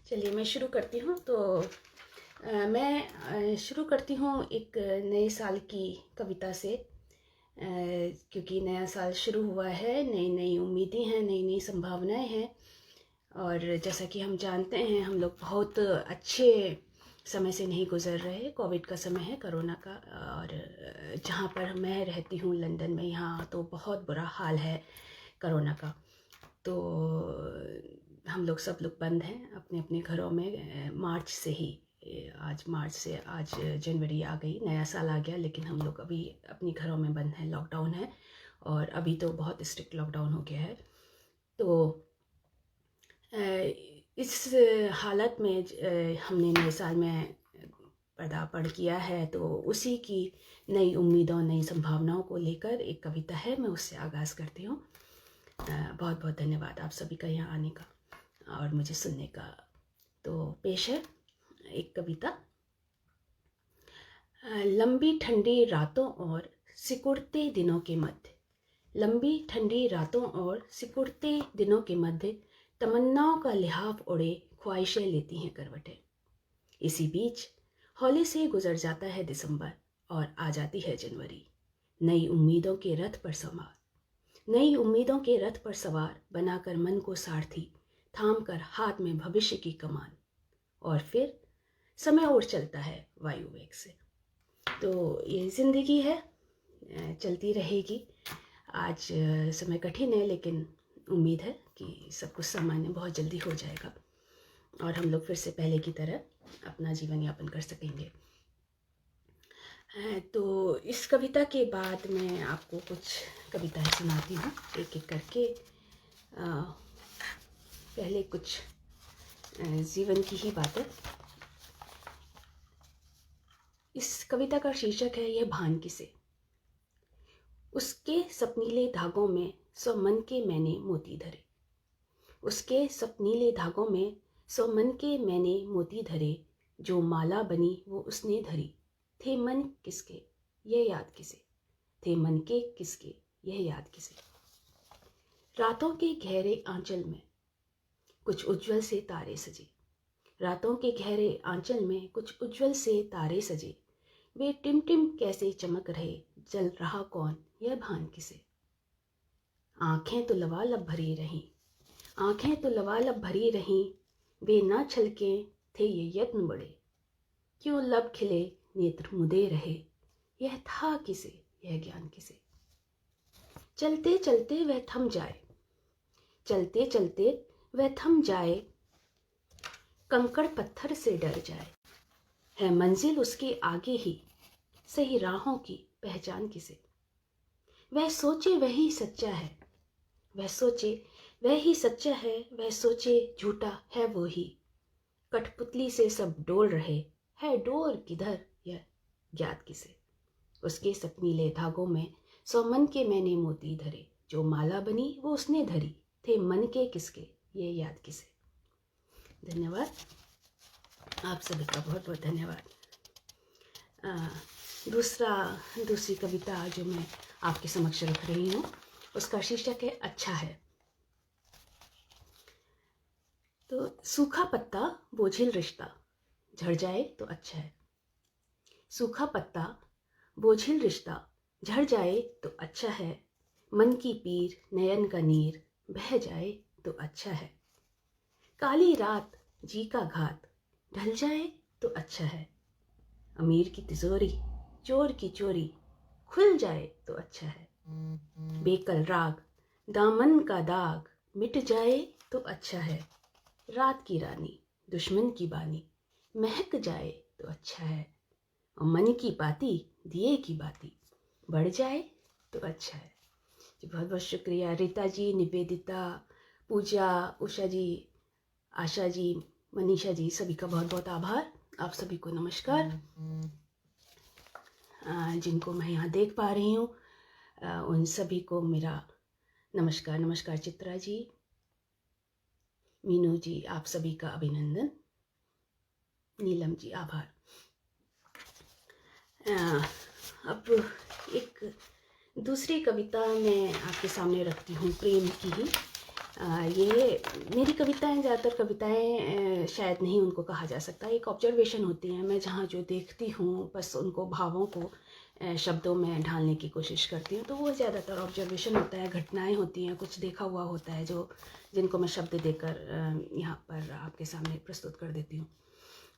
चलिए मैं शुरू करती हूँ। तो मैं शुरू करती हूँ एक नए साल की कविता से, क्योंकि नया साल शुरू हुआ है, नई नई उम्मीदें हैं, नई नई संभावनाएं हैं। और जैसा कि हम जानते हैं, हम लोग बहुत अच्छे समय से नहीं गुजर रहे। कोविड का समय है, कोरोना का। और जहाँ पर मैं रहती हूँ लंदन में, यहाँ तो बहुत बुरा हाल है कोरोना का। तो हम लोग सब लोग बंद हैं अपने अपने घरों में। मार्च से ही, आज जनवरी आ गई, नया साल आ गया, लेकिन हम लोग अभी अपनी घरों में बंद हैं, लॉकडाउन है। और अभी तो बहुत स्ट्रिक्ट लॉकडाउन हो गया है। तो इस हालत में हमने नए साल में पदार्पण किया है, तो उसी की नई उम्मीदों, नई संभावनाओं को लेकर एक कविता है, मैं उससे आगाज़ करती हूँ। बहुत बहुत धन्यवाद आप सभी का यहाँ आने का और मुझे सुनने का। तो पेश है एक कविता। लंबी ठंडी रातों और सिकुड़ते दिनों के मध्य, लंबी ठंडी रातों और सिकुड़ते दिनों के मध्य, तमन्नाओं का लिहाफ उड़े ख्वाहिशें लेती हैं करवटें। इसी बीच हौले से गुजर जाता है दिसंबर और आ जाती है जनवरी, नई उम्मीदों के रथ पर सवार, नई उम्मीदों के रथ पर सवार बनाकर मन को सारथी, थाम कर हाथ में भविष्य की कमान। और फिर समय और चलता है वायु वेग से। तो ये ज़िंदगी है, चलती रहेगी। आज समय कठिन है, लेकिन उम्मीद है कि सब कुछ सामान्य बहुत जल्दी हो जाएगा और हम लोग फिर से पहले की तरह अपना जीवन यापन कर सकेंगे। तो इस कविता के बाद मैं आपको कुछ कविताएं सुनाती हूँ एक एक करके। पहले कुछ जीवन की ही बातें। इस कविता का शीर्षक है यह भान किसे। उसके सपनीले धागों में सौ मन के मैंने मोती धरे, उसके सपनीले धागों में सौ मन के मैंने मोती धरे, जो माला बनी वो उसने धरी, थे मन किसके यह याद किसे, थे मन के किसके यह याद किसे। रातों के गहरे आंचल में कुछ उज्जवल से तारे सजे, रातों के गहरे आंचल में कुछ उज्जवल से तारे सजे, वे टिम टिम कैसे चमक रहे, जल रहा कौन यह भान किसे। आंखें तो लबालब भरी रहीं, आंखें तो लबालब भरी रहीं, वे ना छलके थे ये यत्न बड़े, क्यों लब खिले नेत्र मुदे रहे, यह था किसे यह ज्ञान किसे। चलते चलते वह थम जाए, चलते चलते वह थम जाए, कंकड़ पत्थर से डर जाए, है मंजिल उसके आगे ही, सही राहों की पहचान किसे। वह सोचे वही सच्चा है, वह सोचे वह ही सच्चा है, वह सोचे झूठा है वो ही, कठपुतली से सब डोल रहे, है डोर किधर यह ज्ञात किसे। उसके सपनीले धागों में सौ मन के मैंने मोती धरे, जो माला बनी वो उसने धरी, थे मन के किसके ये याद किसे। धन्यवाद आप सभी का, बहुत बहुत धन्यवाद। दूसरी कविता जो मैं आपके समक्ष रख रही हूँ, उसका शीर्षक है अच्छा है। तो सूखा पत्ता बोझिल रिश्ता, झड़ जाए तो अच्छा है, सूखा पत्ता बोझिल रिश्ता झड़ जाए तो अच्छा है, मन की पीर नयन का नीर बह जाए तो अच्छा है, काली रात जी का घात ढल जाए तो अच्छा है, अमीर की तिजोरी चोर की चोरी खुल जाए तो अच्छा है, बेकल राग दामन का दाग मिट जाए तो अच्छा है, रात की रानी दुश्मन की बानी महक जाए तो अच्छा है, और मन की बाती दिए की बाती बढ़ जाए तो अच्छा है। जी बहुत बहुत शुक्रिया रीता जी, निवेदिता, पूजा, उषा जी, आशा जी, मनीषा जी, सभी का बहुत बहुत आभार। आप सभी को नमस्कार। जिनको मैं यहाँ देख पा रही हूँ उन सभी को मेरा नमस्कार। नमस्कार चित्रा जी, मीनू जी, आप सभी का अभिनंदन। नीलम जी आभार। अब एक दूसरी कविता मैं आपके सामने रखती हूँ, प्रेम की ही। ये मेरी कविताएं, ज़्यादातर कविताएं शायद नहीं उनको कहा जा सकता, एक ऑब्जर्वेशन होती हैं। मैं जहाँ जो देखती हूँ बस उनको भावों को शब्दों में ढालने की कोशिश करती हूँ, तो वो ज़्यादातर ऑब्जर्वेशन होता है, घटनाएं होती हैं, कुछ देखा हुआ होता है जो जिनको मैं शब्द देकर यहाँ पर आपके सामने प्रस्तुत कर देती हूँ।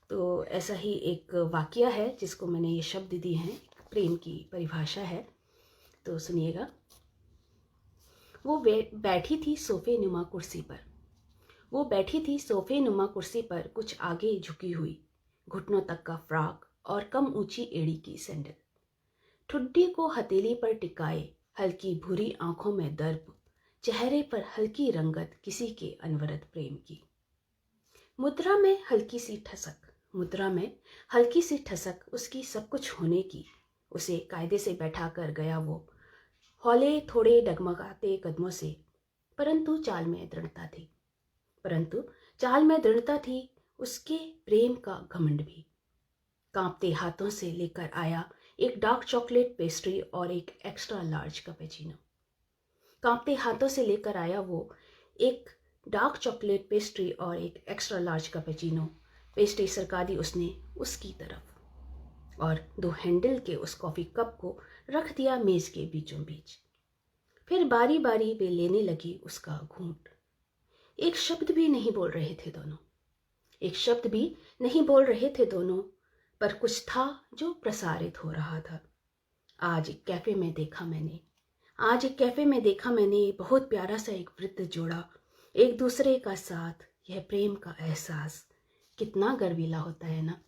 तो ऐसा ही एक वाक़या है जिसको मैंने ये शब्द दिए हैं, प्रेम की परिभाषा है, तो सुनिएगा। वो बैठी थी सोफ़े नुमा कुर्सी पर। वो बैठी थी सोफ़े नुमा कुर्सी पर, कुछ आगे झुकी हुई, घुटनों तक का फ्रॉक और कम ऊंची एड़ी की सैंडल। ठुड्डी को हथेली पर टिकाए, हल्की भूरी आंखों में दर्प, चेहरे पर हल्की रंगत किसी के अनवरत प्रेम की। मुद्रा में हल्की सी ठसक, मुद्रा में हल्की सी ठसक उसकी सब कुछ होने की। उसे कायदे से बैठा कर गया वो, हौले थोड़े डगमगाते कदमों से, परंतु चाल में दृढ़ता थी, परंतु चाल में दृढ़ता थी उसके प्रेम का घमंड भी। कांपते हाथों से लेकर आया एक डार्क चॉकलेट पेस्ट्री और एक एक्स्ट्रा लार्ज कैपेचिनो। कांपते हाथों से लेकर आया वो एक डार्क चॉकलेट पेस्ट्री और एक एक्स्ट्रा लार्ज कैपेचिनो। पेस्ट्री सरका दी उसने उसकी तरफ और 2 हैंडल के उस कॉफ़ी कप को रख दिया मेज़ के बीचों बीच। फिर बारी बारी वे लेने लगी उसका घूंट। एक शब्द भी नहीं बोल रहे थे दोनों, एक शब्द भी नहीं बोल रहे थे दोनों, पर कुछ था जो प्रसारित हो रहा था। आज एक कैफ़े में देखा मैंने, आज एक कैफ़े में देखा मैंने बहुत प्यारा सा एक वृद्ध जोड़ा, एक दूसरे का साथ, यह प्रेम का एहसास कितना गर्वीला होता है ना।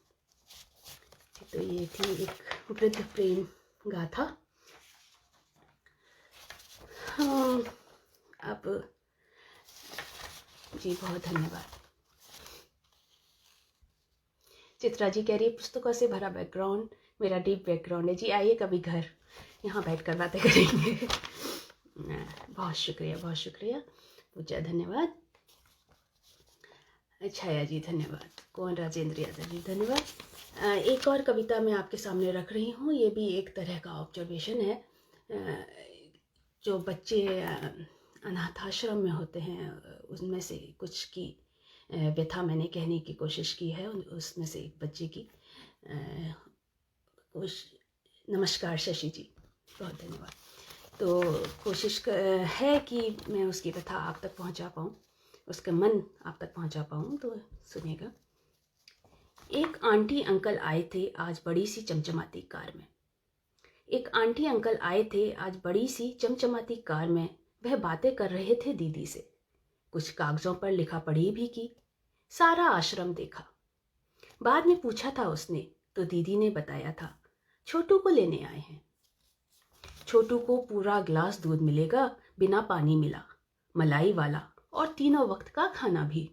तो ये थी एक वृद्ध प्रेम गाथा। अब जी बहुत धन्यवाद। चित्रा जी कह रही है पुस्तकों से भरा बैकग्राउंड मेरा डीप बैकग्राउंड है। जी आइए कभी घर, यहाँ बैठ कर बातें करेंगे। बहुत शुक्रिया, बहुत शुक्रिया पूजा, धन्यवाद। छाया जी धन्यवाद, कौन राजेंद्र यादव जी धन्यवाद। एक और कविता मैं आपके सामने रख रही हूँ, ये भी एक तरह का ऑब्जर्वेशन है। जो बच्चे अनाथाश्रम में होते हैं उनमें से कुछ की व्यथा मैंने कहने की कोशिश की है। उसमें से एक बच्चे की नमस्कार शशि जी, बहुत धन्यवाद। तो कोशिश है कि मैं उसकी व्यथा आप तक पहुंचा पाऊँ, उसका मन आप तक पहुंचा पाऊँ। तो सुनिएगा। एक आंटी अंकल आए थे आज बड़ी सी चमचमाती कार में। एक आंटी अंकल आए थे आज बड़ी सी चमचमाती कार में। वह बातें कर रहे थे दीदी से, कुछ कागजों पर लिखा पढ़ी भी की। सारा आश्रम देखा। बाद में पूछा था उसने तो दीदी ने बताया था छोटू को लेने आए हैं। छोटू को पूरा गिलास दूध मिलेगा, बिना पानी मिला, मलाई वाला, और 3 वक्त का खाना भी।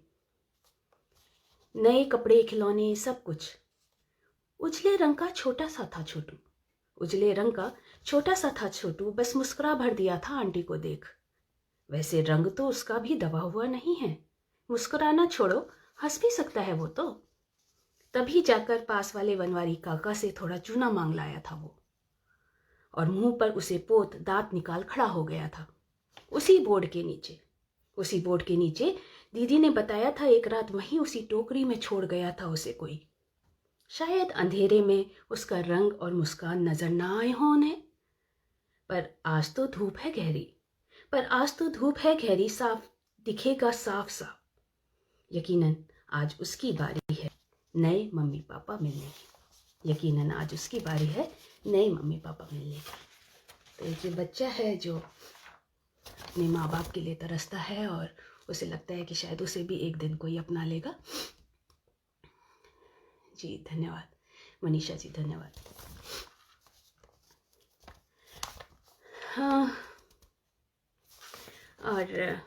नए कपड़े, खिलौने, सब कुछ। उजले रंग का छोटा सा था छोटू, उजले रंग का छोटा सा था छोटू। बस मुस्कुरा भर दिया था आंटी को देख। वैसे रंग तो उसका भी दबा हुआ नहीं है, मुस्कुराना छोड़ो हंस भी सकता है वो तो। तभी जाकर पास वाले वनवारी काका से थोड़ा चूना मांग लाया था वो, और मुंह पर उसे पोत दांत निकाल खड़ा हो गया था। उसी बोर्ड के नीचे, उसी बोर्ड के नीचे दीदी ने बताया था एक रात वहीं उसी टोकरी में छोड़ गया था उसे कोई। शायद अंधेरे में उसका रंग और मुस्कान नजर ना आए हों उन्हें। पर आज तो धूप है गहरी, पर आज तो धूप है गहरी, साफ दिखेगा साफ साफ। यकीनन आज उसकी बारी है नए मम्मी पापा मिलने की। यकीनन आज उसकी बारी है नए मम्मी पापा मिलने की। तो एक ये बच्चा है जो अपने माँ बाप के लिए तरसता है और उसे लगता है कि शायद उसे भी एक दिन कोई अपना लेगा। जी धन्यवाद मनीषा जी, धन्यवाद। हाँ, और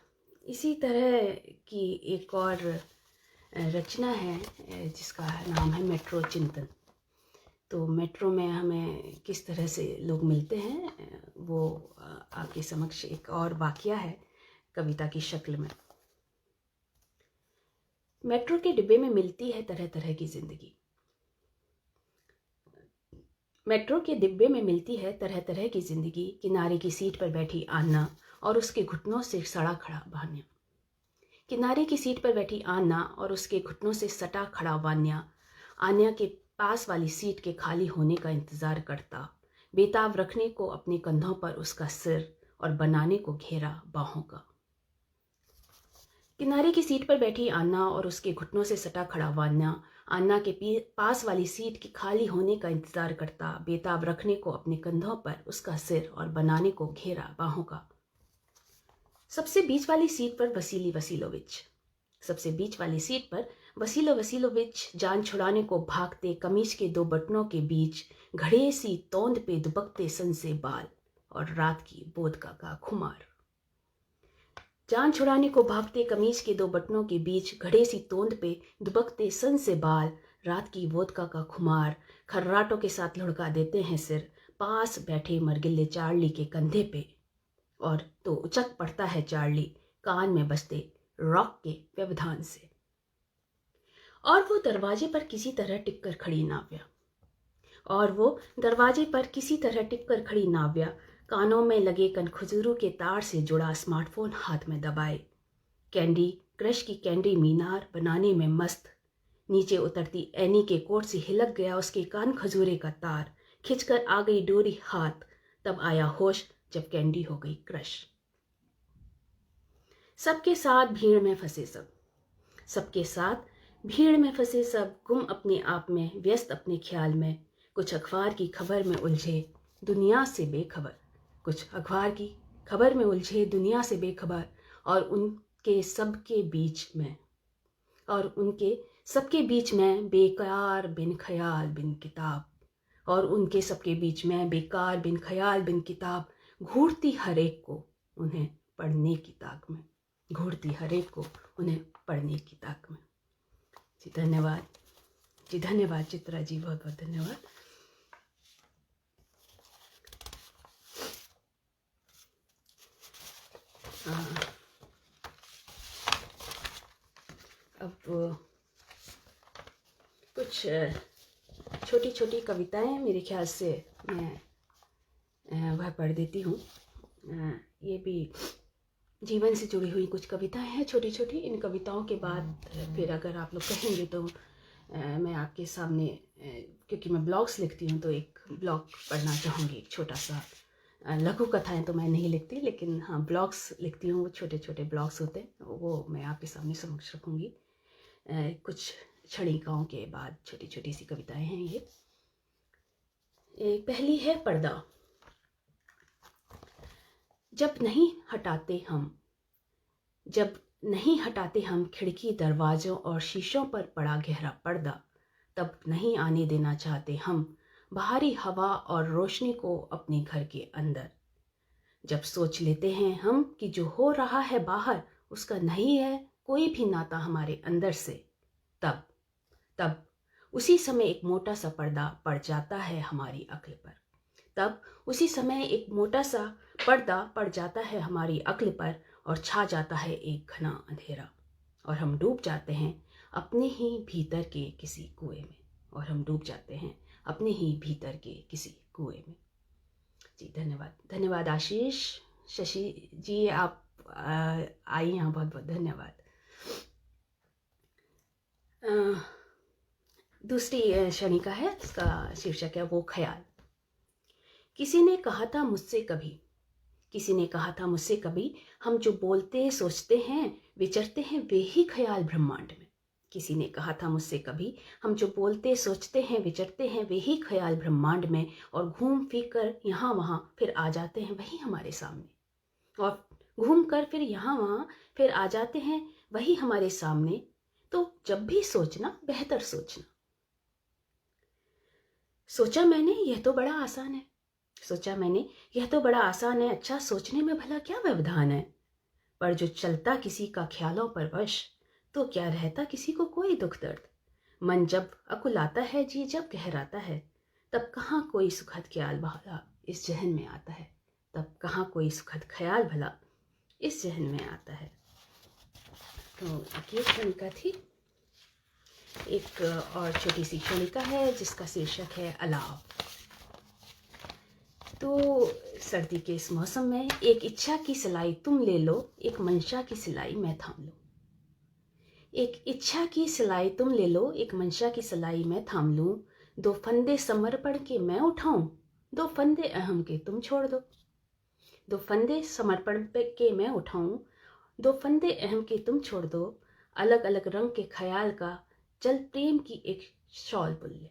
इसी तरह की एक और रचना है जिसका नाम है मेट्रो चिंतन। तो मेट्रो में हमें किस तरह से लोग मिलते हैं वो आपके समक्ष एक और वाकया है कविता की शक्ल में। मेट्रो के डिब्बे में मिलती है तरह तरह की जिंदगी। मेट्रो के डिब्बे में मिलती है तरह तरह की जिंदगी। किनारे की सीट पर बैठी आन्ना और उसके घुटनों से सड़ा खड़ा बहाना। किनारे की सीट पर बैठी आन्ना और उसके घुटनों से सटा खड़ा वान्या आन्या के पास वाली सीट के खाली होने का इंतजार करता, बेताब रखने को अपने कंधों पर उसका सिर और बनाने को घेरा बाहों का। किनारे की सीट पर बैठी आन्ना और उसके घुटनों से सटा खड़ा वान्या आन्ना के पास वाली सीट की खाली होने का इंतजार करता, बेताब रखने को अपने कंधों पर उसका सिर और बनाने को घेरा बाहों का। सबसे बीच वाली सीट पर वसीली वसीलोविच। सबसे बीच वाली सीट पर वसीलोविच जान छुड़ाने को भागते, कमीज के दो बटनों के बीच घड़े सी तोंद पे दुबकते सन से बाल और रात की वोदका का खुमार। जान छुड़ाने को भागते, कमीज के दो बटनों के बीच घड़े सी तोंद पे दुबकते सन से बाल, रात की वोदका का खुमार खर्राटों के साथ लुढ़का देते हैं सिर पास बैठे मरगिल्ले चार्ली के कंधे पे, और तो उचक पड़ता है चार्ली कान में बजते रॉक के व्यवधान से। और वो दरवाजे पर किसी तरह टिककर खड़ी नाव्या कानों में लगे कनखुजूरों के तार से जुड़ा स्मार्टफोन हाथ में दबाए, कैंडी क्रश की कैंडी मीनार बनाने में मस्त। नीचे उतरती एनी के कोट से हिलक गया उसके कान खजूरे का तार, खिंचकर आ गई डोरी हाथ, तब आया होश जब कैंडी हो गई क्रश। सबके साथ भीड़ में फंसे सब, गुम अपने आप में, व्यस्त अपने ख्याल में, कुछ अखबार की खबर में उलझे दुनिया से बेखबर, और उनके सबके बीच में बेकार बिन ख्याल बिन किताब, घूरती हर एक को उन्हें पढ़ने की ताक में। जी धन्यवाद चित्रा जी, बहुत बहुत धन्यवाद। अब कुछ छोटी छोटी कविताएं मेरे ख्याल से मैं वह पढ़ देती हूँ। ये भी जीवन से जुड़ी हुई कुछ कविताएं हैं छोटी छोटी। इन कविताओं के बाद फिर अगर आप लोग कहेंगे तो मैं आपके सामने, क्योंकि मैं ब्लॉग्स लिखती हूँ तो एक ब्लॉग पढ़ना चाहूँगी, एक छोटा सा। लघु कथाएं तो मैं नहीं लिखती, लेकिन हाँ ब्लॉग्स लिखती हूँ, वो छोटे छोटे ब्लॉग्स होते हैं, वो मैं आपके सामने समक्ष रखूँगी। कुछ क्षणिकाओं के बाद छोटी छोटी सी कविताएं हैं ये। पहली है पर्दा। जब नहीं हटाते हम खिड़की दरवाज़ों और शीशों पर पड़ा गहरा पर्दा, तब नहीं आने देना चाहते हम बाहरी हवा और रोशनी को अपने घर के अंदर। जब सोच लेते हैं हम कि जो हो रहा है बाहर उसका नहीं है कोई भी नाता हमारे अंदर से, तब उसी समय एक मोटा सा पर्दा पड़ जाता है हमारी अक्ल पर। और छा जाता है एक घना अंधेरा, और हम डूब जाते हैं अपने ही भीतर के किसी कुएं में। जी धन्यवाद आशीष। शशि जी आप आई यहाँ, बहुत बहुत धन्यवाद। दूसरी क्षणिका है, उसका शीर्षक है वो ख्याल। किसी ने कहा था मुझसे कभी हम जो बोलते सोचते हैं विचरते हैं वे ही ख्याल ब्रह्मांड में। किसी ने कहा था मुझसे कभी हम जो बोलते सोचते हैं विचरते हैं वे ही ख्याल ब्रह्मांड में, और घूम फिर कर यहाँ वहाँ फिर आ जाते हैं वही हमारे सामने। तो जब भी सोचना बेहतर सोचना। सोचा मैंने यह तो बड़ा आसान है, अच्छा सोचने में भला क्या व्यवधान है। पर जो चलता किसी का ख्यालों पर वश, तो क्या रहता किसी को कोई दुख दर्द। मन जब अकुलाता है, जी जब गहराता है, तब कहाँ कोई सुखद ख्याल भला इस जहन में आता है। तो ये क्षणिका थी। एक और छोटी सी क्षणिका है जिसका शीर्षक है अलाव। तो सर्दी के इस मौसम में एक इच्छा की सिलाई तुम ले लो, एक मंशा की सिलाई मैं थाम लूं। एक इच्छा की सिलाई तुम ले लो, एक मंशा की सिलाई मैं थाम लूं। दो फंदे समर्पण के मैं उठाऊं, दो फंदे अहम के तुम छोड़ दो। दो फंदे समर्पण के मैं उठाऊं, दो फंदे अहम के तुम छोड़ दो। अलग अलग रंग के ख्याल का चल प्रेम की एक शॉल बुन ले।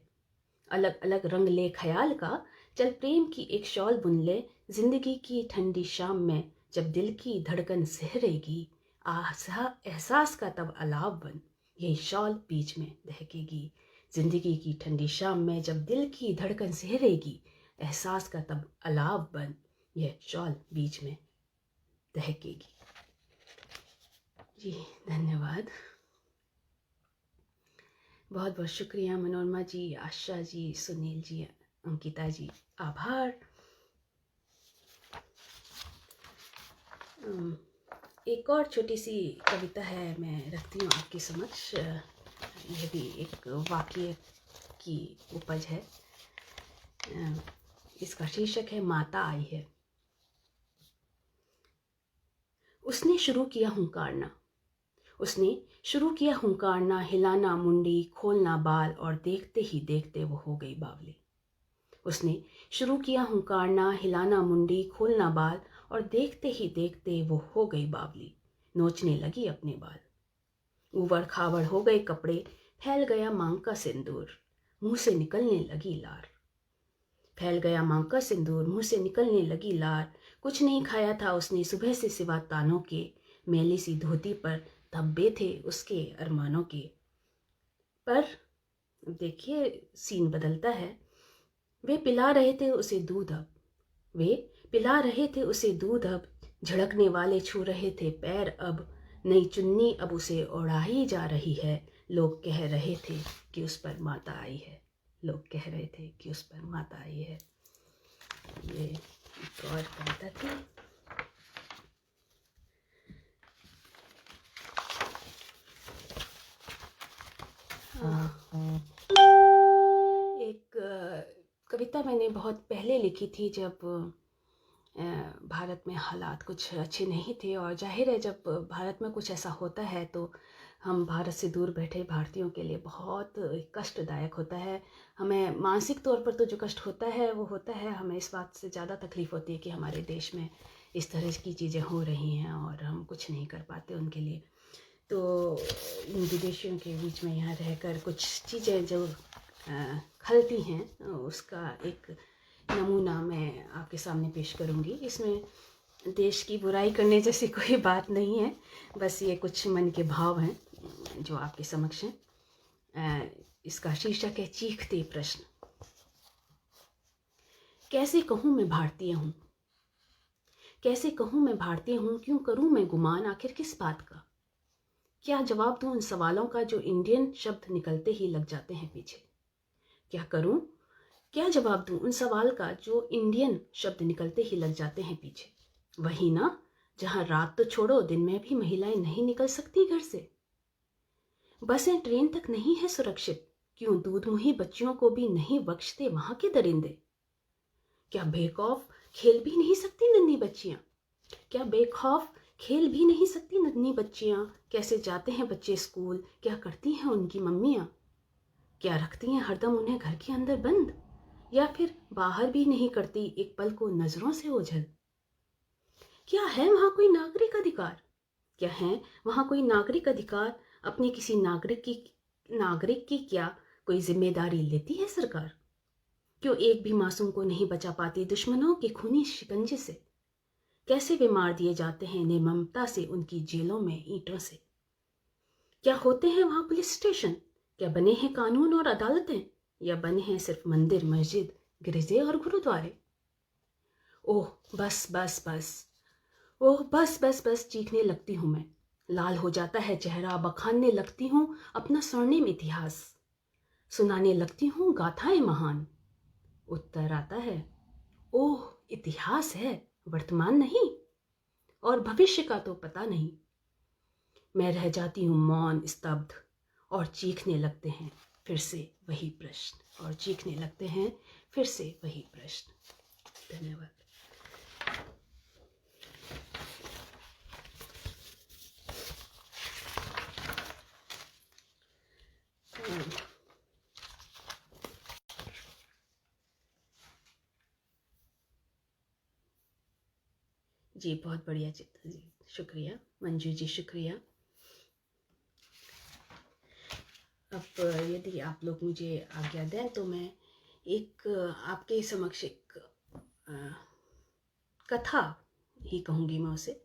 अलग अलग रंग ले ख्याल का चल प्रेम की एक शॉल बुन ले। जिंदगी की ठंडी शाम में जब दिल की धड़कन सहरेगी, एहसास का तब अलाव बन यही शॉल बीच में दहकेगी। जिंदगी की ठंडी शाम में जब दिल की धड़कन सहरेगी, एहसास का तब अलाव बन यह शॉल बीच में दहकेगी। जी धन्यवाद, बहुत बहुत शुक्रिया मनोरमा जी, आशा जी, सुनील जी, अंकिता जी, आभार। एक और छोटी सी कविता है, मैं रखती हूँ आपके समक्ष। यह भी एक वाक्य की उपज है। इसका शीर्षक है माता आई है। उसने शुरू किया हुंकारना, उसने शुरू किया हुंकारना, हिलाना मुंडी, खोलना बाल, और देखते ही देखते वो हो गई बावली। उसने शुरू किया हुंकारना, हिलाना मुंडी, खोलना बाल, और देखते ही देखते वो हो गई बावली। नोचने लगी अपने बाल, उबड़ खाबड़ हो गए कपड़े, फैल गया मांग का सिंदूर, मुंह से निकलने लगी लार। फैल गया मांग का सिंदूर, मुंह से निकलने लगी लार। कुछ नहीं खाया था उसने सुबह से सिवा तानों के, मैली सी धोती पर धब्बे थे उसके अरमानों के। पर देखिए सीन बदलता है। वे पिला रहे थे उसे दूध अब, वे पिला रहे थे उसे दूध अब, झड़कने वाले छू रहे थे पैर अब। नई चुन्नी अब उसे ओढ़ाई जा रही है, लोग कह रहे थे कि उस पर माता आई है, लोग कह रहे थे कि उस पर माता आई है। ये एक और कविता थी। एक कविता मैंने बहुत पहले लिखी थी, जब भारत में हालात कुछ अच्छे नहीं थे, और जाहिर है जब भारत में कुछ ऐसा होता है तो हम भारत से दूर बैठे भारतीयों के लिए बहुत कष्टदायक होता है। हमें मानसिक तौर पर तो जो कष्ट होता है वो होता है, हमें इस बात से ज़्यादा तकलीफ़ होती है कि हमारे देश में इस तरह की चीज़ें हो रही हैं और हम कुछ नहीं कर पाते उनके लिए। तो इन विदेशियों के बीच में यहाँ रहकर कुछ चीज़ें जो खलती हैं, उसका एक नमूना मैं आपके सामने पेश करूँगी। इसमें देश की बुराई करने जैसी कोई बात नहीं है, बस ये कुछ मन के भाव हैं जो आपके समक्ष हैं। इसका शीर्षक है चीखते प्रश्न। कैसे कहूँ मैं भारतीय हूँ, कैसे कहूँ मैं भारतीय हूँ, क्यों करूँ मैं गुमान आखिर किस बात का। क्या जवाब दूँ उन सवालों का जो इंडियन शब्द निकलते ही लग जाते हैं पीछे। क्या करूँ, क्या जवाब दूँ उन सवाल का जो इंडियन शब्द निकलते ही लग जाते हैं पीछे। वही ना जहाँ रात तो छोड़ो दिन में भी महिलाएं नहीं निकल सकती घर से। बसें ट्रेन तक नहीं है सुरक्षित, क्यों दूध मुही बच्चियों को भी नहीं बख्शते वहां के दरिंदे। क्या बेखौफ खेल भी नहीं सकती नन्ही बच्चियां, क्या बेखौफ खेल भी नहीं सकती नन्ही बच्चियां। कैसे जाते हैं बच्चे स्कूल, क्या करती हैं उनकी मम्मियां। क्या रखती हैं हरदम उन्हें घर के अंदर बंद, या फिर बाहर भी नहीं करती एक पल को नजरों से ओझल। क्या है वहां कोई नागरिक अधिकार, क्या है वहां कोई नागरिक अधिकार। अपने किसी नागरिक की क्या कोई जिम्मेदारी लेती है सरकार। क्यों एक भी मासूम को नहीं बचा पाती दुश्मनों के खूनी शिकंजे से। कैसे वे मार दिए जाते हैं निर्ममता से उनकी जेलों में ईंटों से। क्या होते हैं वहां पुलिस स्टेशन, क्या बने हैं कानून और अदालतें, या बने हैं सिर्फ मंदिर मस्जिद गिरजे और गुरुद्वारे। ओह बस बस बस, ओह बस बस बस, चीखने लगती हूँ मैं। लाल हो जाता है चेहरा, बखानने लगती हूँ अपना स्वर्णिम इतिहास। सुनाने लगती हूँ गाथाएं महान। उत्तर आता है ओह इतिहास है वर्तमान नहीं, और भविष्य का तो पता नहीं। मैं रह जाती हूँ मौन स्तब्ध, और चीखने लगते हैं फिर से वही प्रश्न, और चीखने लगते हैं फिर से वही प्रश्न। धन्यवाद। जी बहुत बढ़िया चित्र जी, शुक्रिया मंजू जी, शुक्रिया। अब यदि आप लोग मुझे आज्ञा दें तो मैं एक आपके समक्ष एक कथा ही कहूँगी, मैं उसे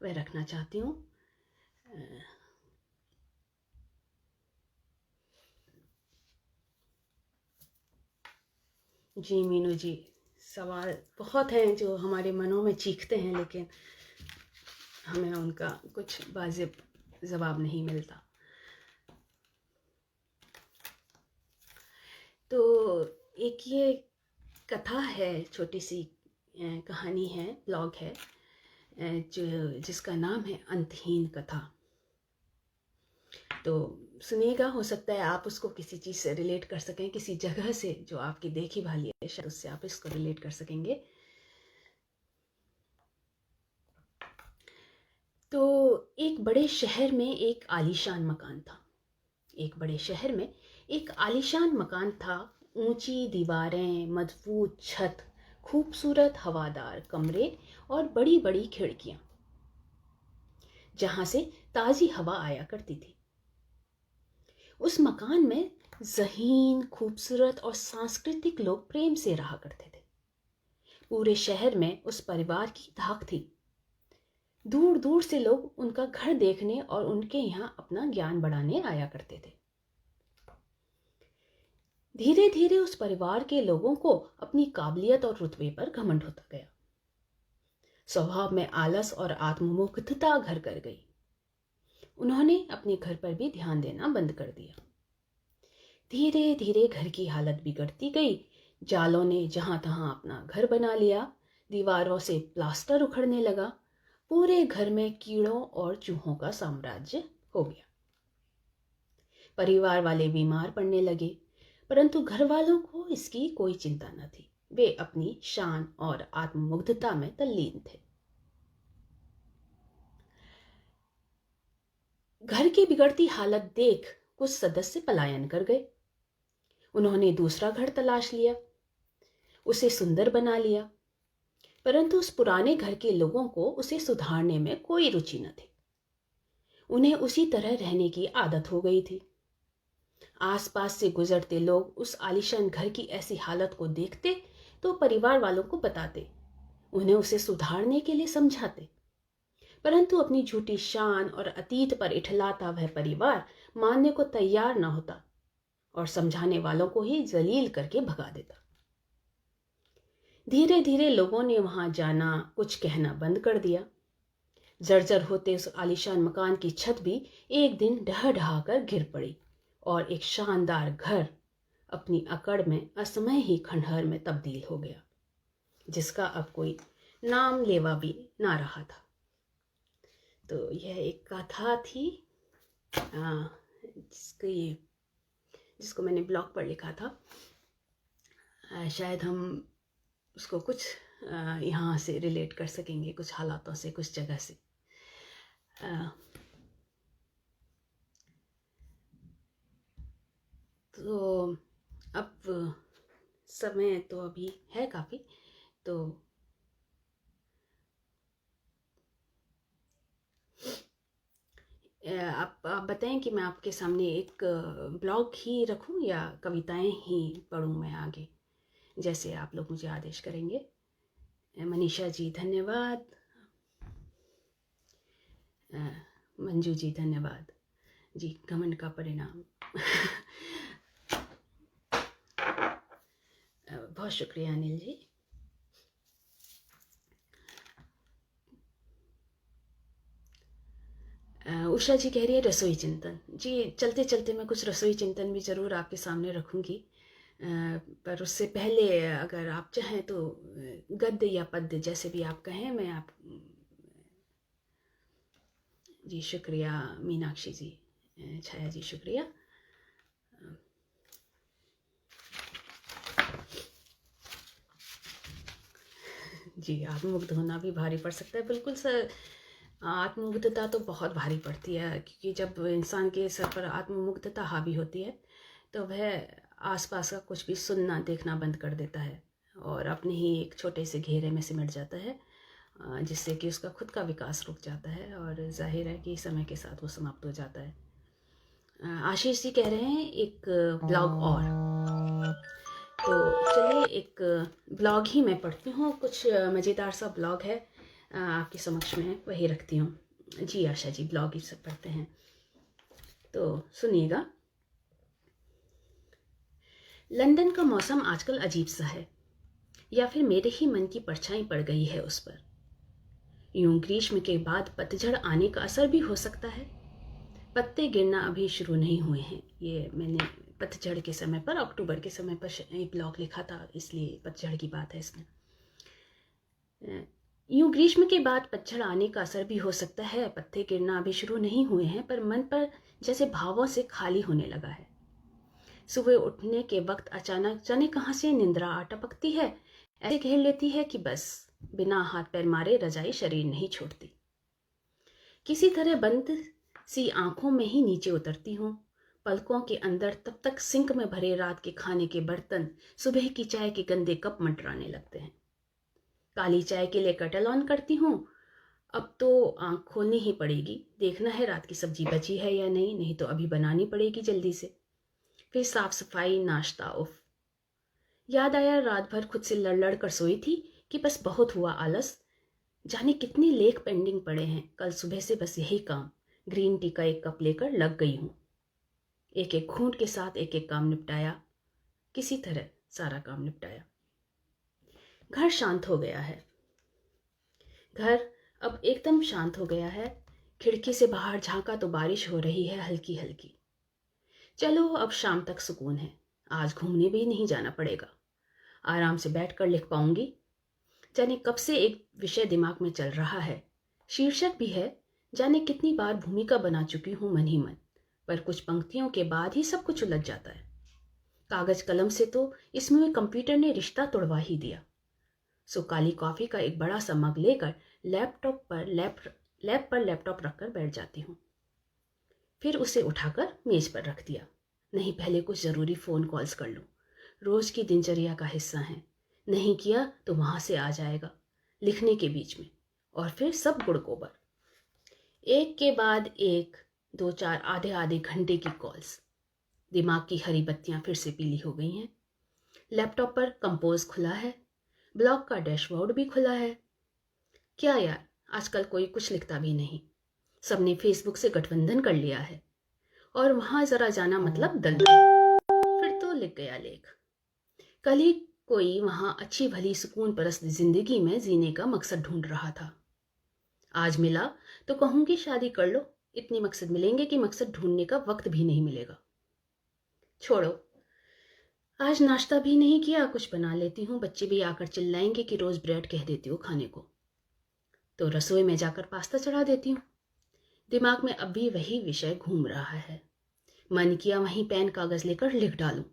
वह रखना चाहती हूँ। जी मीनू जी, सवाल बहुत हैं जो हमारे मनों में चीखते हैं, लेकिन हमें उनका कुछ वाजिब जवाब नहीं मिलता। तो एक ये कथा है, छोटी सी कहानी है, ब्लॉग है जो जिसका नाम है अंतहीन कथा। तो सुनिएगा, हो सकता है आप उसको किसी चीज़ से रिलेट कर सकें, किसी जगह से जो आपकी देखी भाली है, शायद उससे आप इसको रिलेट कर सकेंगे। तो एक बड़े शहर में एक आलीशान मकान था। एक बड़े शहर में एक आलीशान मकान था। ऊंची दीवारें, मजबूत छत, खूबसूरत हवादार कमरे और बड़ी बड़ी खिड़कियां, जहां से ताजी हवा आया करती थी। उस मकान में ज़हीन, खूबसूरत और सांस्कृतिक लोग प्रेम से रहा करते थे। पूरे शहर में उस परिवार की धाक थी। दूर दूर से लोग उनका घर देखने और उनके यहाँ अपना ज्ञान बढ़ाने आया करते थे। धीरे धीरे उस परिवार के लोगों को अपनी काबिलियत और रुतबे पर घमंड होता गया। स्वभाव में आलस और आत्ममुग्धता घर कर गई। उन्होंने अपने घर पर भी ध्यान देना बंद कर दिया। धीरे धीरे घर की हालत बिगड़ती गई। जालों ने जहां तहां अपना घर बना लिया। दीवारों से प्लास्टर उखड़ने लगा। पूरे घर में कीड़ों और चूहों का साम्राज्य हो गया। परिवार वाले बीमार पड़ने लगे, परंतु घर वालों को इसकी कोई चिंता न थी। वे अपनी शान और आत्ममुग्धता में तल्लीन थे। घर की बिगड़ती हालत देख कुछ सदस्य पलायन कर गए। उन्होंने दूसरा घर तलाश लिया, उसे सुंदर बना लिया, परंतु उस पुराने घर के लोगों को उसे सुधारने में कोई रुचि न थी। उन्हें उसी तरह रहने की आदत हो गई थी। आसपास से गुजरते लोग उस आलीशान घर की ऐसी हालत को देखते तो परिवार वालों को बताते, उन्हें उसे सुधारने के लिए समझाते, परंतु अपनी झूठी शान और अतीत पर इठलाता वह परिवार मानने को तैयार न होता और समझाने वालों को ही जलील करके भगा देता। धीरे धीरे लोगों ने वहां जाना, कुछ कहना बंद कर दिया। जर्जर होते उस आलीशान मकान की छत भी एक दिन ढह ढहा कर गिर पड़ी और एक शानदार घर अपनी अकड़ में असमय ही खंडहर में तब्दील हो गया, जिसका अब कोई नाम लेवा भी ना रहा था। तो यह एक कथा थी जिसको मैंने ब्लॉग पर लिखा था। शायद हम उसको कुछ यहाँ से रिलेट कर सकेंगे, कुछ हालातों से, कुछ जगह से। तो अब समय तो अभी है काफ़ी, तो आप बताएं कि मैं आपके सामने एक ब्लॉग ही रखूं या कविताएं ही पढूं मैं आगे, जैसे आप लोग मुझे आदेश करेंगे। मनीषा जी धन्यवाद, मंजू जी धन्यवाद जी। घमंड का परिणाम बहुत शुक्रिया अनिल जी। उषा जी कह रही है रसोई चिंतन। जी चलते चलते मैं कुछ रसोई चिंतन भी ज़रूर आपके सामने रखूँगी, पर उससे पहले अगर आप चाहें तो गद्य या पद्य जैसे भी आप कहें, मैं आप जी शुक्रिया मीनाक्षी जी, छाया जी शुक्रिया। जी आत्ममुग्ध होना भी भारी पड़ सकता है, बिल्कुल सर। आत्ममुग्धता तो बहुत भारी पड़ती है, क्योंकि जब इंसान के सर पर आत्ममुग्धता हावी होती है तो वह आसपास का कुछ भी सुनना देखना बंद कर देता है और अपने ही एक छोटे से घेरे में सिमट जाता है। जिससे कि उसका खुद का विकास रुक जाता है और जाहिर है कि समय के साथ वो समाप्त हो जाता है। आशीष जी कह रहे हैं एक ब्लॉग और, तो चलिए एक ब्लॉग ही मैं पढ़ती हूँ। कुछ मज़ेदार सा ब्लॉग है आपके समक्ष में, वही रखती हूँ। जी आशा जी, ब्लॉग ही सब पढ़ते हैं, तो सुनिएगा। लंदन का मौसम आजकल अजीब सा है, या फिर मेरे ही मन की परछाई पड़ गई है उस पर। यूं ग्रीष्म के बाद पतझड़ आने का असर भी हो सकता है। पत्ते गिरना अभी शुरू नहीं हुए हैं। ये मैंने पतझड़ के समय पर, अक्टूबर के समय पर एक ब्लॉग लिखा था, इसलिए पतझड़ की बात है इसमें। यूं ग्रीष्म के बाद पतझड़ आने का असर भी हो सकता है। पत्ते गिरना अभी शुरू नहीं हुए हैं, पर मन पर जैसे भावों से खाली होने लगा है। सुबह उठने के वक्त अचानक जाने कहाँ से निंद्रा आ टपकती है, ऐसे घेर लेती है कि बस बिना हाथ पैर मारे रजाई शरीर नहीं छोड़ती। किसी तरह बंद सी आंखों में ही नीचे उतरती हूँ। पलकों के अंदर तब तक सिंक में भरे रात के खाने के बर्तन, सुबह की चाय के गंदे कप मंडराने लगते हैं। काली चाय के लिए केटल ऑन करती हूँ। अब तो आंख खोलनी ही पड़ेगी, देखना है रात की सब्जी बची है या नहीं, नहीं तो अभी बनानी पड़ेगी जल्दी से। फिर साफ सफाई, नाश्ता, उफ। याद आया रात भर खुद से लड़ लड़ कर सोई थी कि बस बहुत हुआ आलस। जाने कितने लेख पेंडिंग पड़े हैं। कल सुबह से बस यही काम। ग्रीन टी का एक कप लेकर लग गई हूँ। एक एक घूंट के साथ एक एक काम निपटाया, किसी तरह सारा काम निपटाया। घर शांत हो गया है। घर अब एकदम शांत हो गया है। खिड़की से बाहर झांका तो बारिश हो रही है हल्की हल्की। चलो अब शाम तक सुकून है। आज घूमने भी नहीं जाना पड़ेगा। आराम से बैठकर लिख पाऊंगी। जाने कब से एक विषय दिमाग में चल रहा है। शीर्षक भी है। जाने कितनी बार भूमिका बना चुकी हूं मन ही मन, पर कुछ पंक्तियों के बाद ही सब कुछ उलझ जाता है। कागज कलम से तो इसमें कंप्यूटर ने रिश्ता तोड़वा ही दिया। सो काली कॉफी का एक बड़ा सा मग लेकर लैप पर लैपटॉप रखकर बैठ जाती हूँ। फिर उसे उठाकर मेज पर रख दिया। नहीं, पहले कुछ जरूरी फोन कॉल्स कर लूं। रोज की दिनचर्या का हिस्सा है। नहीं किया तो वहां से आ जाएगा लिखने के बीच में, और फिर सब गुड़ गोबर। एक के बाद एक, 2-4 आधे आधे घंटे की कॉल्स। दिमाग की हरी बत्तियां फिर से पीली हो गई हैं। लैपटॉप पर कंपोज खुला है। ब्लॉग का डैशबोर्ड भी खुला है। क्या यार, आजकल कोई कुछ लिखता भी नहीं। सबने फेसबुक से गठबंधन कर लिया है, और वहां जरा जाना मतलब दलदल। फिर तो लिख गया लेख। कल ही कोई वहां अच्छी भली सुकून परस्त जिंदगी में जीने का मकसद ढूंढ रहा था। आज मिला तो कहूंगी शादी कर लो। इतने मकसद मिलेंगे कि मकसद ढूंढने का वक्त भी नहीं मिलेगा। छोड़ो, आज नाश्ता भी नहीं किया, कुछ बना लेती हूँ। बच्चे भी आकर चिल्लाएंगे कि रोज ब्रेड कह देती हो खाने को, तो रसोई में जाकर पास्ता चढ़ा देती हूँ। दिमाग में अब भी वही विषय घूम रहा है। मन किया वहीं पेन कागज लेकर लिख डालूं।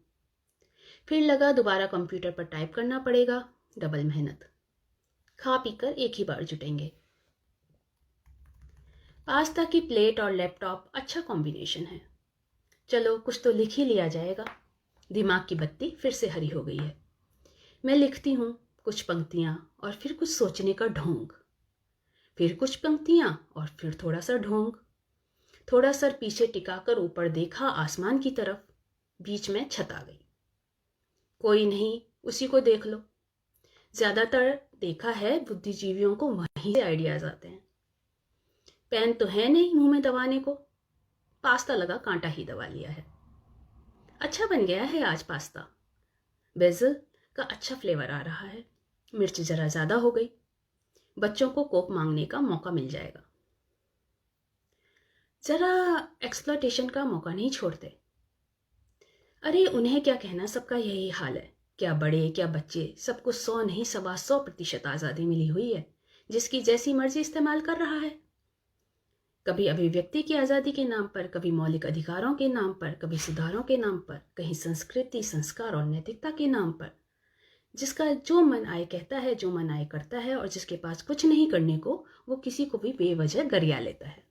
फिर लगा दोबारा कंप्यूटर पर टाइप करना पड़ेगा, डबल मेहनत। खा पीकर एक ही बार जुटेंगे। पास्ता की प्लेट और लैपटॉप अच्छा कॉम्बिनेशन है। चलो कुछ तो लिख ही लिया जाएगा। दिमाग की बत्ती फिर से हरी हो गई है। मैं लिखती हूँ कुछ पंक्तियां और फिर कुछ सोचने का ढोंग, फिर कुछ पंक्तियां और फिर थोड़ा सा ढोंग। थोड़ा सर पीछे टिकाकर ऊपर देखा आसमान की तरफ। बीच में छत आ गई। कोई नहीं, उसी को देख लो। ज्यादातर देखा है बुद्धिजीवियों को वहीं से आइडियाज आते हैं। पेन तो है नहीं मुंह में दबाने को। पास्ता लगा कांटा ही दबा लिया है। अच्छा बन गया है आज पास्ता। बेज़ल का अच्छा फ्लेवर आ रहा है। मिर्च जरा ज्यादा हो गई। बच्चों को कोक मांगने का मौका मिल जाएगा। जरा एक्सप्लॉयटेशन का मौका नहीं छोड़ते। अरे उन्हें क्या कहना, सबका यही हाल है। क्या बड़े क्या बच्चे, सबको 100 नहीं 125% आज़ादी मिली हुई है, जिसकी जैसी मर्जी इस्तेमाल कर रहा है। कभी अभिव्यक्ति की आज़ादी के नाम पर, कभी मौलिक अधिकारों के नाम पर, कभी सुधारों के नाम पर, कहीं संस्कृति, संस्कार और नैतिकता के नाम पर। जिसका जो मन आए कहता है, जो मन आए करता है, और जिसके पास कुछ नहीं करने को, वो किसी को भी बेवजह गरिया लेता है।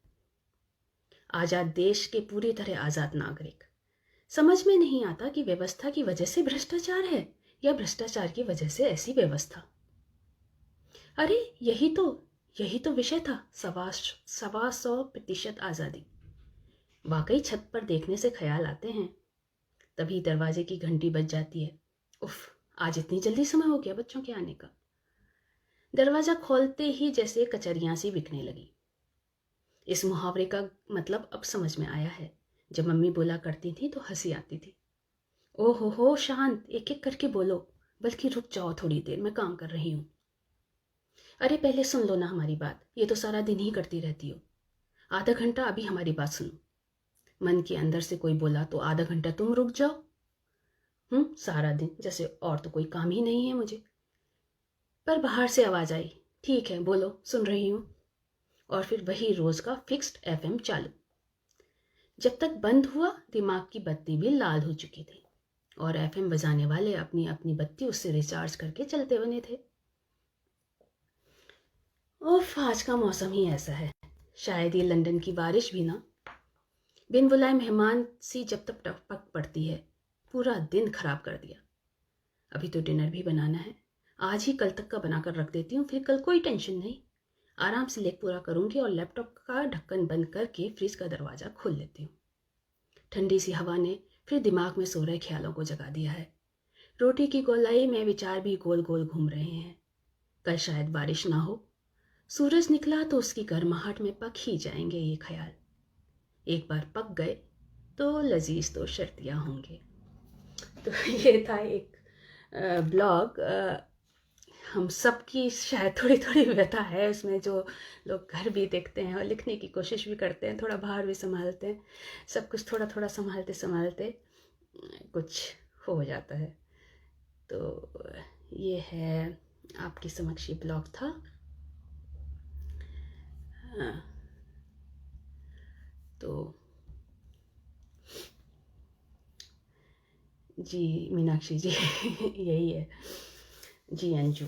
आजाद देश के पूरी तरह आजाद नागरिक। समझ में नहीं आता कि व्यवस्था की वजह से भ्रष्टाचार है या भ्रष्टाचार की वजह से ऐसी व्यवस्था। अरे यही तो यही तो विषय था, 125% आज़ादी। वाकई छत पर देखने से ख्याल आते हैं। तभी दरवाजे की घंटी बज जाती है। उफ, आज इतनी जल्दी समय हो गया बच्चों के आने का। दरवाज़ा खोलते ही जैसे कचरियाँ सी बिकने लगी। इस मुहावरे का मतलब अब समझ में आया है। जब मम्मी बोला करती थी तो हंसी आती थी। ओहो हो, शांत, एक एक करके बोलो, बल्कि रुक जाओ थोड़ी देर, मैं काम कर रही हूँ। अरे पहले सुन लो ना हमारी बात, ये तो सारा दिन ही करती रहती हो। आधा घंटा अभी हमारी बात सुनो। मन के अंदर से कोई बोला तो आधा घंटा तुम रुक जाओ। सारा दिन, जैसे और तो कोई काम ही नहीं है मुझे। पर बाहर से आवाज आई, ठीक है बोलो, सुन रही हूँ। और फिर वही रोज का फिक्स्ड एफएम चालू। जब तक बंद हुआ दिमाग की बत्ती भी लाल हो चुकी थी और एफएम बजाने वाले अपनी अपनी बत्ती उससे रिचार्ज करके चलते बने थे। ओफ, आज का मौसम ही ऐसा है। शायद ये लंदन की बारिश भी ना। बिन बुलाए मेहमान सी जब तक टपक पड़ती है, पूरा दिन खराब कर दिया। अभी तो डिनर भी बनाना है। आज ही कल तक का बनाकर रख देती हूँ, फिर कल कोई टेंशन नहीं। आराम से लेग पूरा करूंगी और लैपटॉप का ढक्कन बंद करके फ्रिज का दरवाज़ा खोल लेती हूँ। ठंडी सी हवा ने फिर दिमाग में सो रहे ख्यालों को जगा दिया है। रोटी की गोलाई में विचार भी गोल गोल घूम रहे हैं। कल शायद बारिश ना हो। सूरज निकला तो उसकी गर्माहट में पक ही जाएंगे ये ख्याल। एक बार पक गए तो लजीज तो शर्तियाँ होंगे। तो ये था एक ब्लॉग। हम सब की शायद थोड़ी थोड़ी व्यथा है उसमें, जो लोग घर भी देखते हैं और लिखने की कोशिश भी करते हैं, थोड़ा बाहर भी संभालते हैं, सब कुछ थोड़ा थोड़ा संभालते संभालते कुछ हो जाता है। तो ये है आपकी समक्ष ब्लॉग था। तो जी मीनाक्षी जी यही है जी। अंजू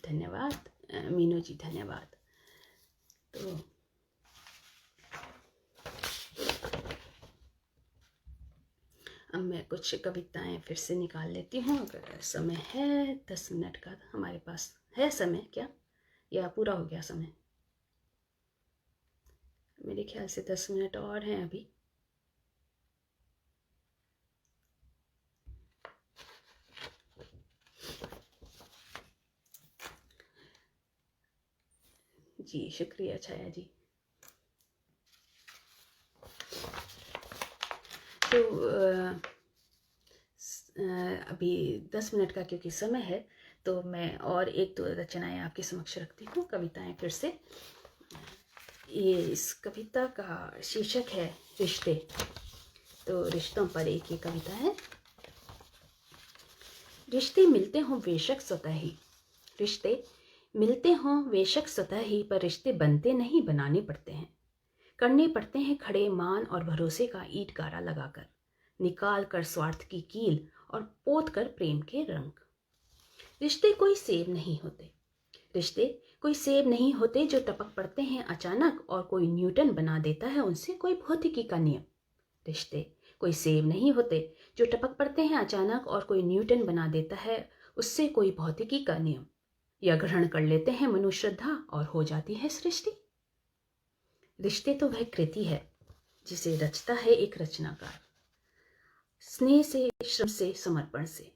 धन्यवाद, मीनू जी धन्यवाद। तो अब मैं कुछ कविताएं फिर से निकाल लेती हूँ, अगर समय है। 10 मिनट का हमारे पास है समय क्या, या पूरा हो गया समय? मेरे ख्याल से 10 मिनट और हैं अभी। जी शुक्रिया छाया जी। तो अभी 10 मिनट का क्योंकि समय है, तो मैं और एक दो रचनाएं आपके समक्ष रखती हूँ, कविताएं फिर से। ये इस कविता का शीर्षक है रिश्ते। तो रिश्तों पर एक ये कविता है। रिश्ते मिलते हों बेशक स्वतः ही, रिश्ते मिलते हों बेशक स्वतः ही, पर रिश्ते बनते नहीं, बनाने पड़ते हैं। करने पड़ते हैं खड़े मान और भरोसे का ईंट गारा लगाकर, निकाल कर स्वार्थ की कील और पोत कर प्रेम के रंग। रिश्ते कोई सेब नहीं होते, रिश्ते कोई सेब नहीं होते जो टपक पड़ते हैं अचानक और कोई न्यूटन बना देता है उनसे कोई भौतिकी का नियम। रिश्ते कोई सेब नहीं होते जो टपक पड़ते हैं अचानक और कोई न्यूटन बना देता है उससे कोई भौतिकी का नियम, या ग्रहण कर लेते हैं मनुष्य श्रद्धा और हो जाती है सृष्टि। रिश्ते तो वह कृति है जिसे रचता है एक रचनाकार, स्नेह से, श्रम से, समर्पण से।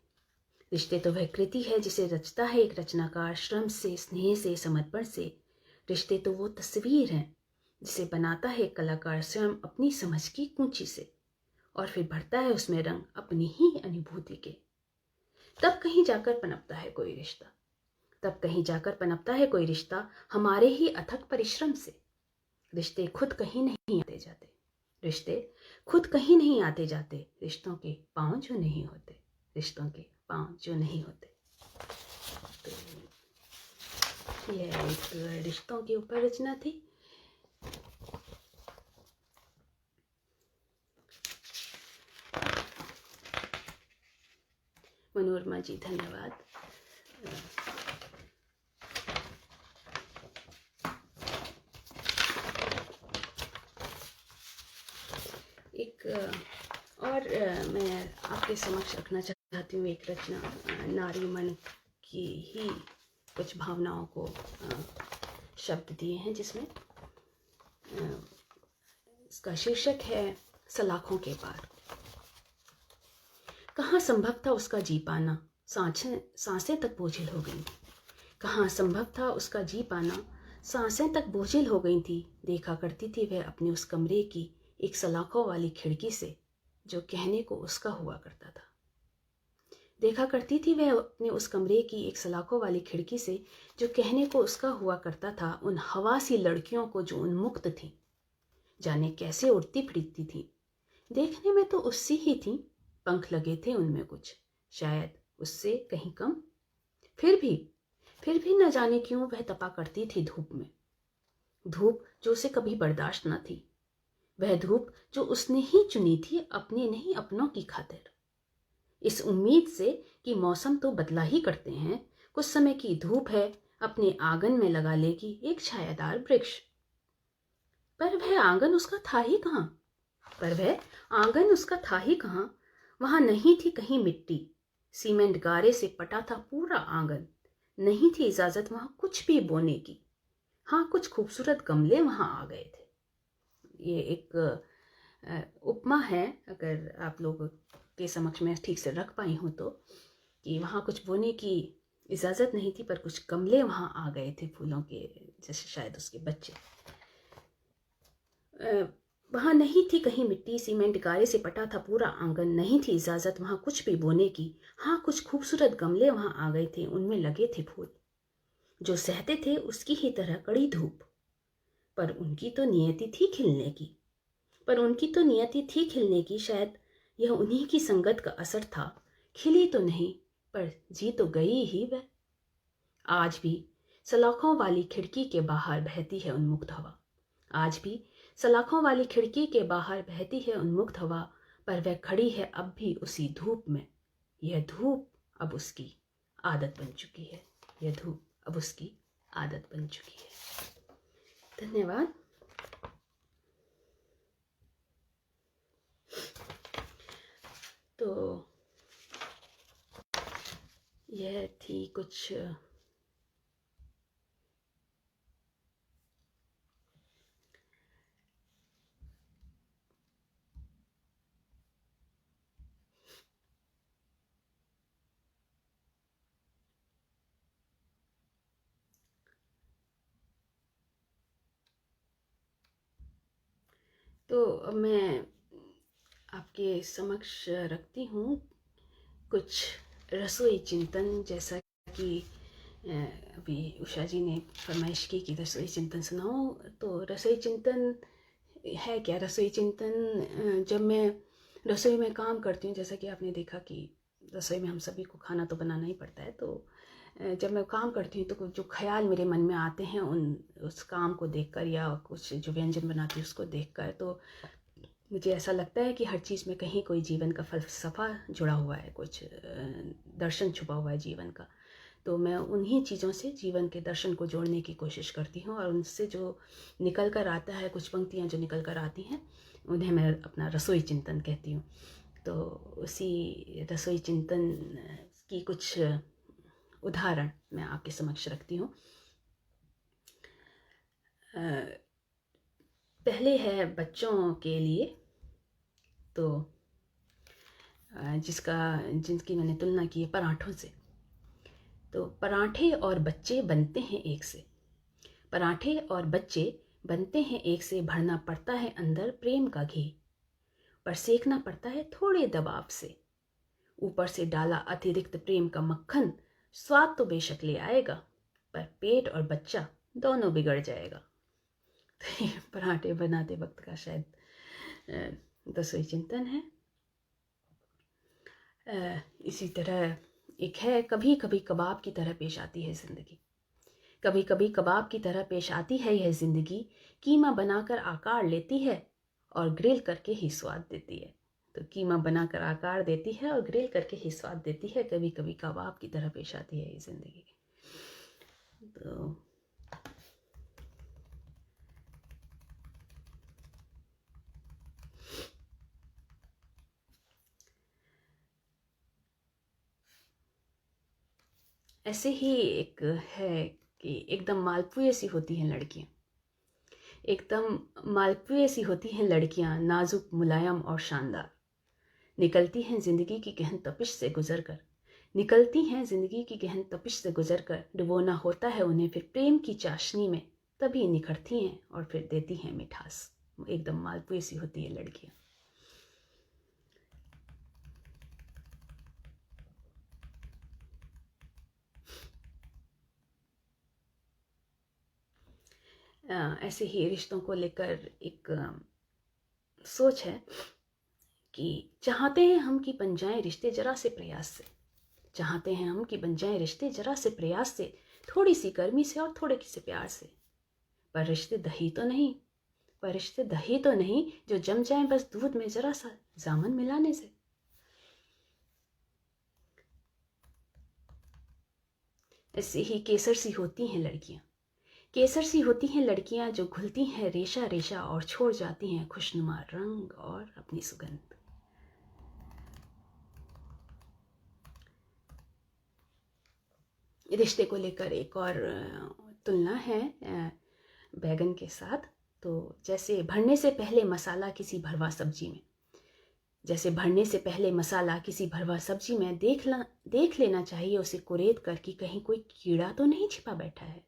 रिश्ते तो वह कृति है जिसे रचता है एक रचनाकार, श्रम से, स्नेह से, समर्पण से। रिश्ते तो वो तस्वीर है जिसे बनाता है कलाकार स्वयं अपनी समझ की कूंची से, और फिर भरता है उसमें रंग अपनी ही अनुभूति के। तब कहीं जाकर पनपता है कोई रिश्ता, तब कहीं जाकर पनपता है कोई रिश्ता हमारे ही अथक परिश्रम से। रिश्ते खुद कहीं नहीं आते जाते, रिश्ते खुद कहीं नहीं आते जाते, रिश्तों के पांव जो नहीं होते, रिश्तों के पांव जो नहीं होते। तो यह एक रिश्तों के ऊपर रचना थी। मनोरमा जी धन्यवाद। एक और मैं आपके समक्ष रखना चाहती हूँ एक रचना, नारी मन की ही कुछ भावनाओं को शब्द दिए हैं, जिसमें इसका शीर्षक है सलाखों के पार। कहाँ संभव था उसका जी पाना, सांसें तक बोझिल हो गई। कहाँ संभव था उसका जी पाना, सांसें तक बोझिल हो गई थी। देखा करती थी वह अपने उस कमरे की एक सलाखों वाली खिड़की से, जो कहने को उसका हुआ करता था। देखा करती थी वह अपने उस कमरे की एक सलाखों वाली खिड़की से, जो कहने को उसका हुआ करता था, उन हवासी लड़कियों को जो उन्मुक्त थीं, जाने कैसे उड़ती फिरती थीं। देखने में तो उससी ही थीं, पंख लगे थे उनमें कुछ, शायद उससे कहीं कम। फिर भी न जाने क्यों वह तपा करती थी धूप में, धूप जो उसे कभी बर्दाश्त न थी, वह धूप जो उसने ही चुनी थी अपने नहीं अपनों की खातिर, इस उम्मीद से कि मौसम तो बदला ही करते हैं, कुछ समय की धूप है, अपने आंगन में लगा लेगी एक छायादार वृक्ष। पर वह आंगन उसका था ही कहाँ, वहां नहीं थी कहीं मिट्टी, सीमेंट गारे से पटा था पूरा आंगन। नहीं थी इजाजत वहां कुछ भी बोने की। हाँ, कुछ खूबसूरत गमले वहां आ गए थे। ये एक उपमा है, अगर आप लोगों के समक्ष में ठीक से रख पाई हूँ तो, कि वहाँ कुछ बोने की इजाज़त नहीं थी, पर कुछ गमले वहाँ आ गए थे फूलों के, जैसे शायद उसके बच्चे। वहाँ नहीं थी कहीं मिट्टी, सीमेंट गारे से पटा था पूरा आंगन। नहीं थी इजाज़त वहाँ कुछ भी बोने की। हाँ, कुछ खूबसूरत गमले वहाँ आ गए थे, उनमें लगे थे फूल, जो सहते थे उसकी ही तरह कड़ी धूप। पर उनकी तो नियति थी खिलने की, शायद यह उन्हीं की संगत का असर था। खिली तो नहीं, पर जी तो गई ही वह। आज भी सलाखों वाली खिड़की के बाहर बहती है उन्मुक्त हवा, पर वह खड़ी है अब भी उसी धूप में। यह धूप अब उसकी आदत बन चुकी है। धन्यवाद। तो यह थी कुछ तो अब मैं आपके समक्ष रखती हूँ कुछ रसोई चिंतन, जैसा कि अभी उषा जी ने फरमाइश की कि रसोई चिंतन सुनाओ। तो रसोई चिंतन है क्या? रसोई चिंतन जब मैं रसोई में काम करती हूँ, जैसा कि आपने देखा कि रसोई में हम सभी को खाना तो बनाना ही पड़ता है, तो जब मैं काम करती हूँ तो जो ख्याल मेरे मन में आते हैं उस काम को देखकर, या कुछ जो व्यंजन बनाती हूँ उसको देखकर, तो मुझे ऐसा लगता है कि हर चीज़ में कहीं कोई जीवन का फलसफा जुड़ा हुआ है, कुछ दर्शन छुपा हुआ है जीवन का। तो मैं उन्हीं चीज़ों से जीवन के दर्शन को जोड़ने की कोशिश करती हूँ, और उनसे जो निकल कर आता है, कुछ पंक्तियाँ जो निकल कर आती हैं, उन्हें मैं अपना रसोई चिंतन कहती हूँ। तो उसी रसोई चिंतन की कुछ उदाहरण मैं आपके समक्ष रखती हूँ। पहले है बच्चों के लिए, तो जिनकी मैंने तुलना की है पराठों से। तो पराठे और बच्चे बनते हैं एक से, भरना पड़ता है अंदर प्रेम का घी, पर सेकना पड़ता है थोड़े दबाव से। ऊपर से डाला अतिरिक्त प्रेम का मक्खन स्वाद तो बेशक ले आएगा, पर पेट और बच्चा दोनों बिगड़ जाएगा। तो ये पराठे बनाते वक्त का शायद रसोई चिंतन है। इसी तरह एक है, कभी कभी कबाब की तरह पेश आती है ज़िंदगी, कीमा बनाकर आकार लेती है और ग्रिल करके ही स्वाद देती है। तो कीमा बनाकर आकार देती है और ग्रिल करके ही स्वाद देती है, कभी कभी कबाब की तरह पेश आती है ये ज़िंदगी। तो ऐसे ही एक है कि एकदम मालपुए सी होती हैं लड़कियां, एकदम मालपुए सी होती हैं लड़कियां, नाजुक मुलायम और शानदार। निकलती हैं जिंदगी की गहन तपिश से गुजर कर, निकलती हैं जिंदगी की गहन तपिश से गुजर कर, डुबोना होता है उन्हें फिर प्रेम की चाशनी में, तभी निखरती हैं और फिर देती हैं मिठास। एकदम मालपुए सी होती है लड़कियां। ऐसे ही रिश्तों को लेकर एक सोच है कि चाहते हैं हम कि बन जाएं रिश्ते जरा से प्रयास से, चाहते हैं हम कि बन जाएं रिश्ते जरा से प्रयास से, थोड़ी सी गर्मी से और थोड़े से प्यार से, पर रिश्ते दही तो नहीं, पर रिश्ते दही तो नहीं जो जम जाए बस दूध में जरा सा जामन मिलाने से। ऐसे ही केसर सी होती हैं लड़कियां, केसर सी होती हैं लड़कियां जो घुलती हैं रेशा रेशा और छोड़ जाती हैं खुशनुमा रंग और अपनी सुगंध। रिश्ते को लेकर एक और तुलना है बैगन के साथ। तो जैसे भरने से पहले मसाला किसी भरवा सब्जी में, जैसे भरने से पहले मसाला किसी भरवा सब्जी में देख लेना चाहिए उसे कुरेद कर कि कहीं कोई कीड़ा तो नहीं छिपा बैठा है।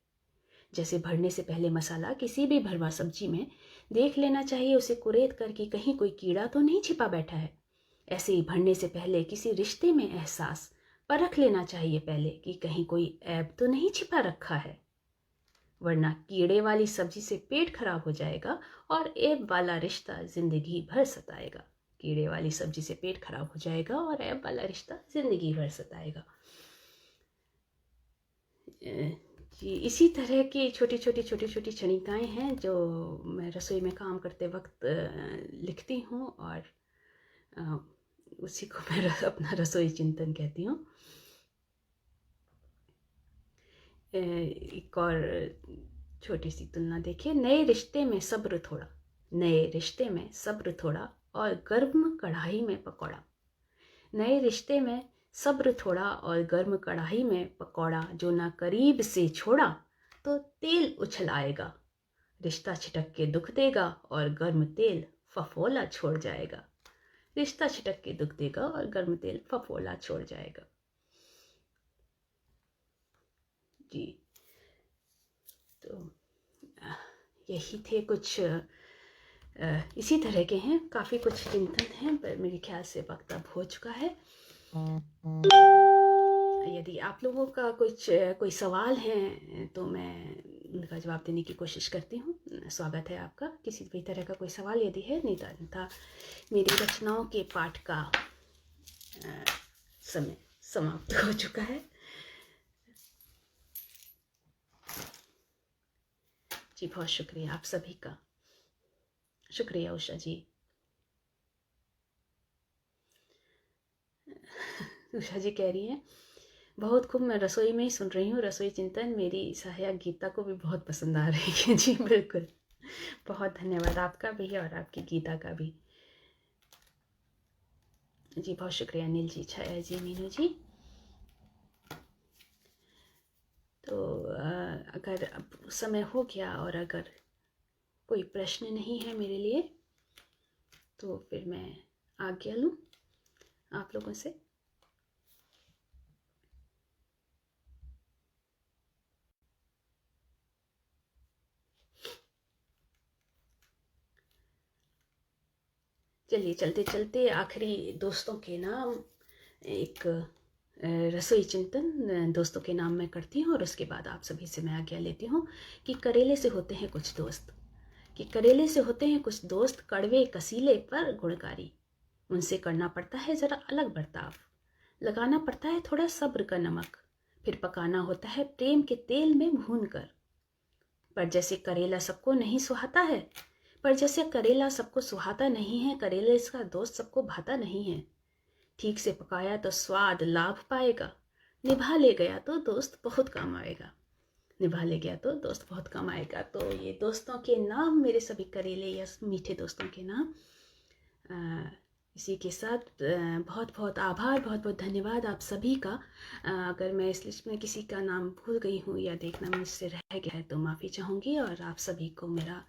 जैसे भरने से पहले मसाला किसी भी भरवा सब्जी में देख लेना चाहिए उसे कुरेद कर कि कहीं कोई कीड़ा तो नहीं छिपा बैठा है, ऐसे ही भरने से पहले किसी रिश्ते में एहसास परख लेना चाहिए पहले कि कहीं कोई ऐब तो नहीं छिपा रखा है, वरना कीड़े वाली सब्जी से पेट खराब हो जाएगा और ऐब वाला रिश्ता जिंदगी भर सताएगा। कीड़े वाली सब्जी से पेट खराब हो जाएगा और ऐब वाला रिश्ता जिंदगी भर सताएगा। जी, इसी तरह की छोटी छोटी क्षणिकाएँ हैं जो मैं रसोई में काम करते वक्त लिखती हूँ और उसी को मैं अपना रसोई चिंतन कहती हूँ। एक और छोटी सी तुलना देखिए। नए रिश्ते में सब्र थोड़ा, नए रिश्ते में सब्र थोड़ा और गर्म कढ़ाई में पकौड़ा, नए रिश्ते में सब्र थोड़ा और गर्म कढ़ाई में पकौड़ा, जो ना करीब से छोड़ा तो तेल उछल आएगा, रिश्ता छिटक के दुख देगा और गर्म तेल फफोला छोड़ जाएगा, रिश्ता छिटक के दुख देगा और गर्म तेल फफोला छोड़ जाएगा। जी, तो यही थे कुछ इसी तरह के हैं, काफ़ी कुछ चिंतन हैं, पर मेरे ख्याल से वक्त अब हो चुका है। यदि आप लोगों का कोई सवाल है तो मैं उनका जवाब देने की कोशिश करती हूँ। स्वागत है आपका, किसी भी तरह का कोई सवाल यदि है। नहीं था मेरी रचनाओं के पाठ का समय समाप्त हो चुका है। जी, बहुत शुक्रिया आप सभी का। शुक्रिया उषा जी। उषा जी कह रही हैं बहुत खूब, मैं रसोई में ही सुन रही हूँ रसोई चिंतन, मेरी सहायक गीता को भी बहुत पसंद आ रही है। जी बिल्कुल, बहुत धन्यवाद आपका भी और आपकी गीता का भी। जी बहुत शुक्रिया अनिल जी, छाया जी, मीनू जी। तो अगर अब समय हो गया और अगर कोई प्रश्न नहीं है मेरे लिए तो फिर मैं आज्ञा लूँ आप लोगों से। चलिए चलते चलते आखिरी दोस्तों के नाम एक रसोई चिंतन दोस्तों के नाम मैं करती हूँ और उसके बाद आप सभी से मैं आज्ञा लेती हूँ कि करेले से होते हैं कुछ दोस्त, कि करेले से होते हैं कुछ दोस्त, कड़वे कसीले पर गुणकारी, उनसे करना पड़ता है ज़रा अलग बर्ताव, लगाना पड़ता है थोड़ा सब्र का नमक, फिर पकाना होता है प्रेम के तेल में भून कर। पर जैसे करेला सबको नहीं सुहाता है, पर जैसे करेला सबको सुहाता नहीं है, करेले इसका दोस्त सबको भाता नहीं है। ठीक से पकाया तो स्वाद लाभ पाएगा, निभा ले गया तो दोस्त बहुत काम आएगा, निभा ले गया तो दोस्त बहुत काम आएगा। तो ये दोस्तों के नाम, मेरे सभी करेले या मीठे दोस्तों के नाम, इसी के साथ बहुत बहुत आभार, बहुत बहुत धन्यवाद आप सभी का। अगर मैं इस लिस्ट में किसी का नाम भूल गई हूँ या देखना मुझसे रह गया है तो माफ़ी चाहूँगी। और आप सभी को मेरा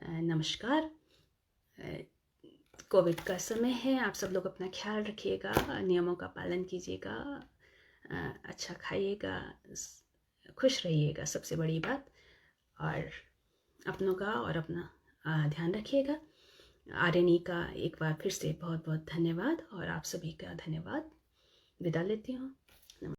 नमस्कार। कोविड का समय है, आप सब लोग अपना ख्याल रखिएगा, नियमों का पालन कीजिएगा, अच्छा खाइएगा, खुश रहिएगा, सबसे बड़ी बात। और अपनों का और अपना ध्यान रखिएगा। आर्यनी का एक बार फिर से बहुत बहुत धन्यवाद और आप सभी का धन्यवाद। विदा लेती हूँ।